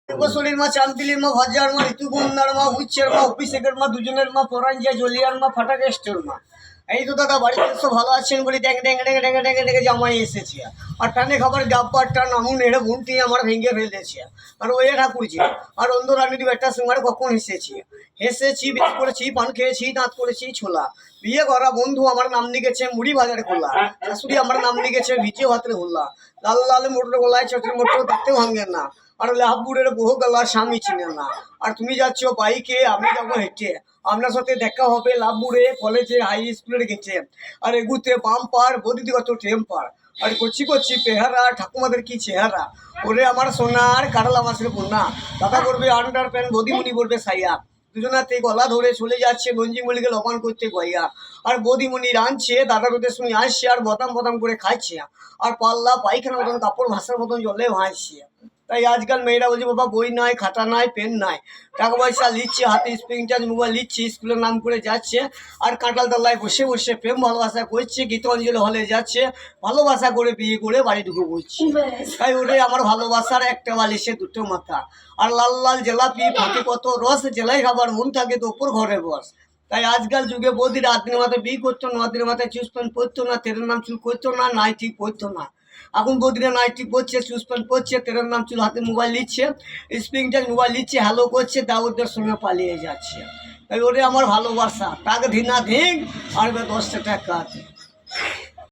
বসলির মা, চান্দিলির মা, ভাজার মা, ঋতুকন্যার মা, উচ্ছের মা, অভিষেকের মা, দুজনের মা, পরাঞ্জিয়া, জলিয়ার মা, ফাটাকেস্টের মা। এই তো দাদা বাড়িতে সব ভালো আছেন বলি ড্যাং ড্যাং ড্যাং ড্যাং ড্যাং ড্যাং জামাই এসেছে। আর টানে খাবার ডাব্বার টান আমুন এড়ে ঘুমটি আমার ভেঙে ফেলেছে। আর ওই ঠাকুরজি আর অন্ধ রানীর একটা সঙ্গে কখন হেসেছি বেশ করেছি, পান খেয়েছি, দাঁত করেছি ছোলা। বিয়ে করা বন্ধু আমার নাম লিখেছে মুড়ি বাজার খোলা। শাশুড়ি আমার নাম লিখেছে ভিজে ভাতের হোল্লা। লাল লাল মোটর গলায় চটের মোটর দেখতে ভাঙে না। আর লাভপুরের বহু গলা স্বামী চিনে না। আর তুমি যাচ্ছ বাইকে, আমি যাবো হেঁটে। আপনার সাথে দেখা হবে লাভপুরে কলেজে হাই স্কুলের গেছে। আর এগুতে বাম্পার বদিদি কত টেম্পার। আর কচি কচি পেহারা ঠাকুমাদের কি চেহারা। ওরে আমার সোনার কারলা মাসের কন্যা। দাদা করবে আন্ডার প্যান্ট, বদিমণি করবে সাইয়া। দুজনাতে গলা ধরে চলে যাচ্ছে গঞ্জিমণিকে লবান করতে গইয়া। আর বদিমণি রাঁধছে, দাদার ওদের সঙ্গে আসছে আর বদাম বদাম করে খাচ্ছে। আর পাল্লা পায়খানার মতন কাপড় ভাষার মতন জলে ভাসছে। তাই আজকাল মেয়েরা বলছে বাবা বই নাই, খাতা নাই, পেন নাই, টাকা পয়সা নিচ্ছে হাতে, স্প্রিং চার্জ মোবাইল নিচ্ছে, স্কুলের নাম করে যাচ্ছে। আর কাঁঠাল তলায় বসে বসে প্রেম ভালোবাসা করছে, গীতাঞ্জলি হলে যাচ্ছে, ভালোবাসা করে বিয়ে করে বাড়ি ঢুকে পড়ছে। তাই ওটাই আমার ভালোবাসার একটা বালিশে দুটো মাথা। আর লাল লাল জেলাপি ফাঁকে কত রস, জেলাই খাবার মন থাকে তো ওপর ঘরে বস। তাই আজকাল যুগে বৌদি রাত দিনের মাথায় বিয়ে করতো, 9 দিনের মাথায় চুজ প্যান্ট পরতো না, তেরের নাম চুল করতো না, নাই ঠিক পরতো না। এখন বৌদিরা নাইটি পড়ছে, চুজ প্যান্ট পরছে, তেরের নাম চুল, হাতে মোবাইল নিচ্ছে, স্প্রিং টাচ মোবাইল নিচ্ছে, হ্যালো করছে, দাউদের সঙ্গে পালিয়ে যাচ্ছে। তাই ওরে আমার ভালোবাসা, তাকে ধিনা ধিক আর 10 টাকা।